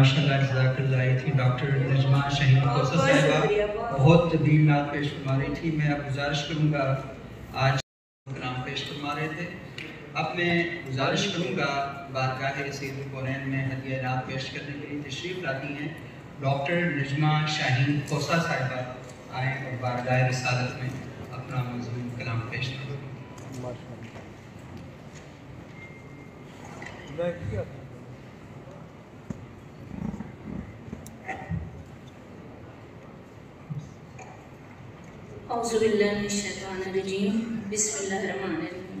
माशाल्लाह जज़ाकल्लाह आई थी डॉक्टर नजमा शाहीन खोसा साहिबा, बहुत तबीब नात पेश फरमा रही थी। मैं अब गुजारिश करूँगा, आज कलाम पेश फरमा रहे थे, अब मैं गुजारिश करूँगा बारगाह सैयदुल कौनैन में हदिया नात पेश करने के लिए तशरीफ़ लाती हैं डॉक्टर नजमा शाहीन खोसा साहिबा, आएँ और बारगाह रिसालत में अपना मज़मून कलाम पेश करें। औज़ुबिल्लाहिमिनश्शैतानिर्रजीम, बिस्मिल्लाहिर्रहमानिर्रहीम।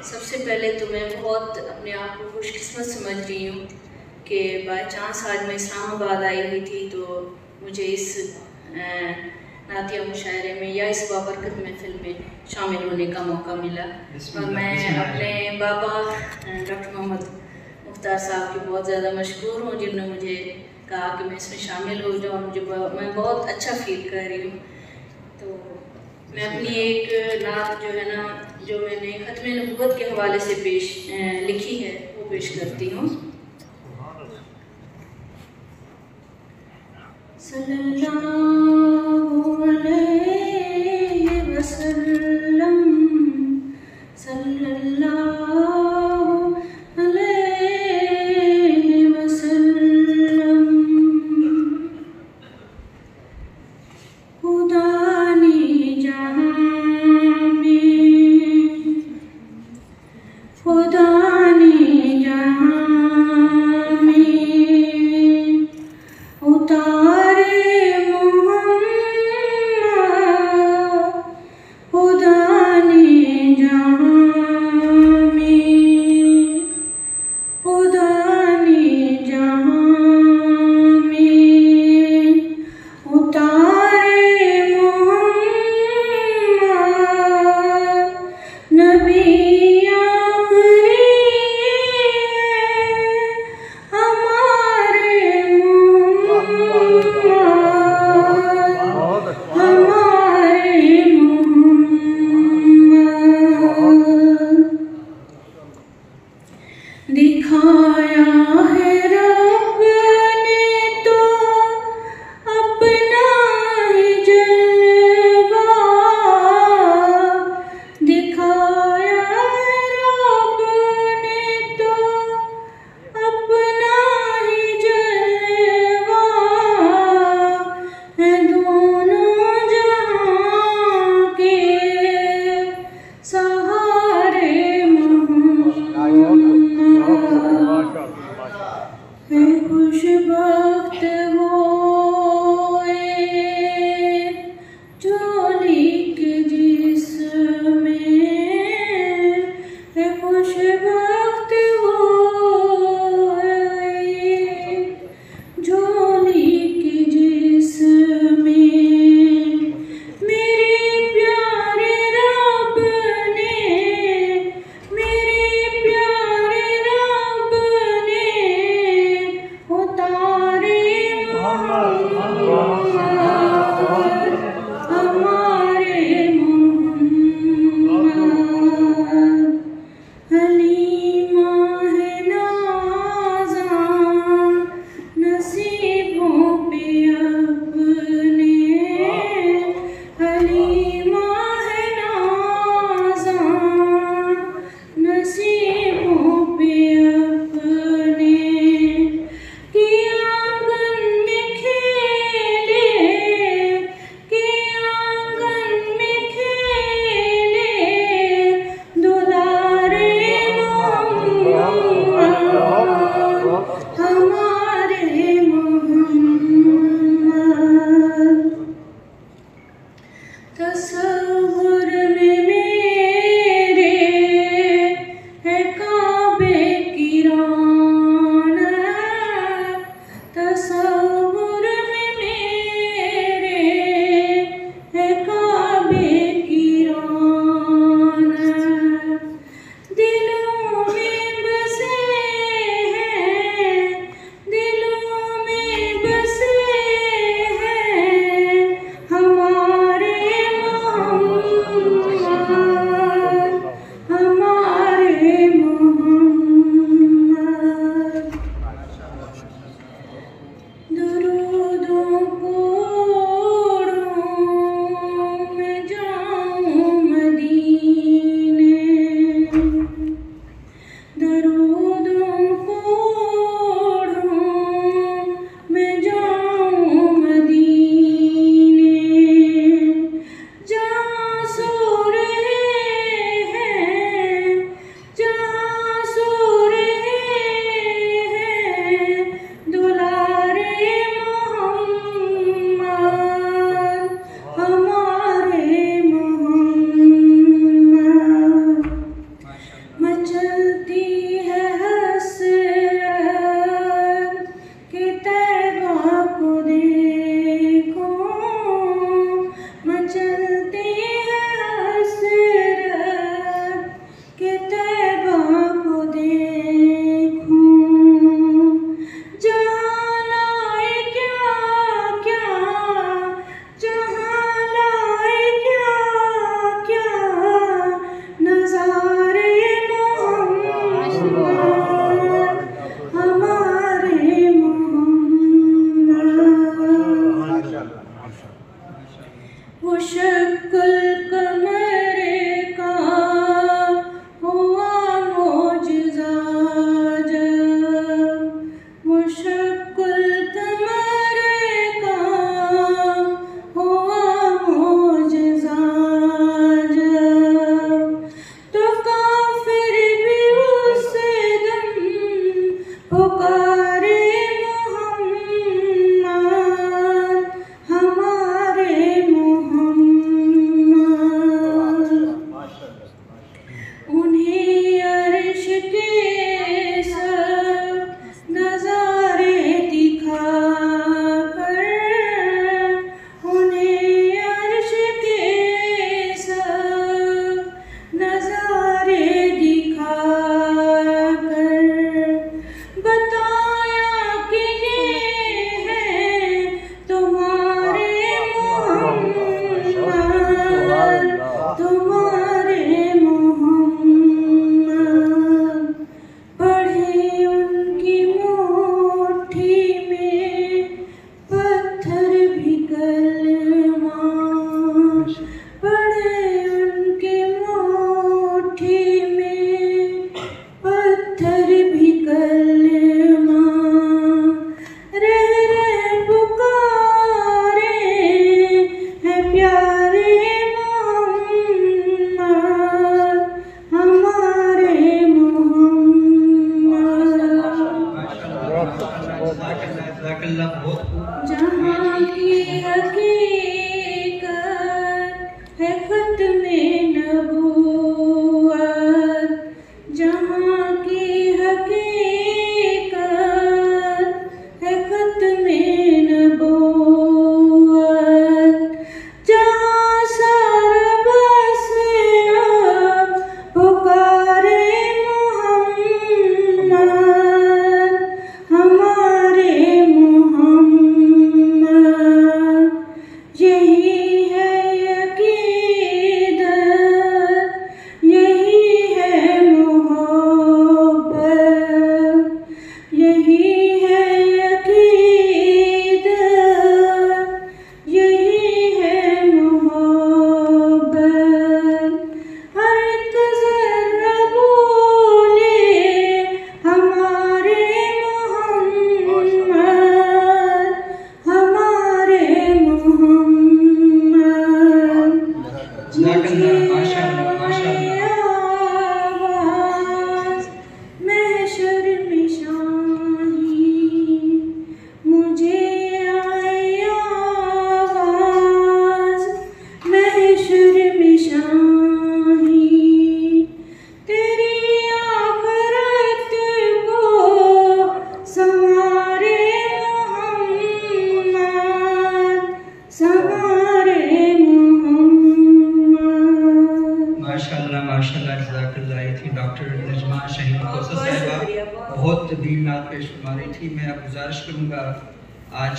सबसे पहले तो मैं बहुत अपने आप को खुशकिस्मत समझ रही हूँ कि बाय चांस आज मैं इस्लामाबाद आई हुई थी तो मुझे इस नातिया मुशायरे में या इस बाबरकत महफिल में शामिल होने का मौका मिला। और मैं अपने बाबा डॉक्टर मोहम्मद मुख्तार साहब की बहुत ज़्यादा मशकूर हूँ, जिन्होंने मुझे कहा कि मैं इसमें शामिल हो जाऊँ। मैं बहुत अच्छा फील कर रही हूँ। तो मैं अपनी एक नात जो है ना, जो मैंने ख़त्म नबूवत के हवाले से लिखी है, वो पेश करती हूँ। सल्लल्लाहु अलैहि वसल्लम, सल्लल्लाहु अलैहि वसल्लम। खुदा ने जहां में, खुदा ने जहां में उतारे मोहम्मद, खुदा ने जहां में, खुदा ने जहां में उतारे मोहम्मद। नबी आखिरी हमारे मोहम्मद, हमारे मोहम्मद। दिखाया है रब ने तो अपना ही जलवा, दिखाया है रब ने तो अपना ही जलवा। है दोनों जहां के सहारे मोहम्मद। है खुशबख्त होए जो लिख जिसमें, है खुशबख्त होए जो लिख जिसमें। मेरे प्यारे रब ने, मेरे प्यारे रब ने उतारे मोहम्मद, हमारे मोहम्मद। हलीमा है नाज़ा नसीबों पे अपने, हलीमा है नाज़ा नसीबों पे अपने। कि आंगन में खेले, कि आंगन में खेले दुलारे मोहम्मद, हमारे मोहम्मद। तसव्वुर में मेरे है काबे की रौनक, तसव्वुर में मेरे है काबे की रौनक। दिलों में बसे हैं पुकारे मोहम्मद हमारे मोहम्मद, उन्हें अर्श के सब नज़ारे दिखा कर, उन्हें अर्श के सब नज़ारे दिखा कर बताया कि ये है तुम्हारे मोहम्मद, तुम्हारे मोहम्मद। पढ़े उनकी मुट्ठी में पत्थर भी कलमा, पढ़े उनकी मुट्ठी में पत्थर भी कलमा, रह रह पुकारे हैं प्यारे मोहम्मद हमारे मोहम्मद। जज़ाकल्लाह, बहुत खूब। जहाँ की हकीकत है ख़त्मे नबूवत, जहाँ की हकीकत है ख़त्मे नबूवत, जहाँ सरबस अब पुकारे मोहम्मद हमारे मोहम्मद। यही है अक़ीदत, यही है मोहब्बत, यही है अक़ीदत, यही है मोहब्बत। हर एक ज़र्रा बोले हमारे मोहम्मद हमारे मोहम्मद। जज़ाकल्लाह, माशाअल्लाह, माशाअल्लाह। आवाज़ महशर में शाही, मुझे आए आवाज़ महशर में शाही, तेरी आखिरत को संवारे मोहम्मद, संवारे मोहम्मद। माशाअल्लाह, माशाअल्लाह, जज़ाकल्लाह। ये थी डॉक्टर नजमा शाहीन खोसा साहिबा, बहुत तबीब नात पेश फरमा रही थी। मैं अब गुजारिश करूँगा आज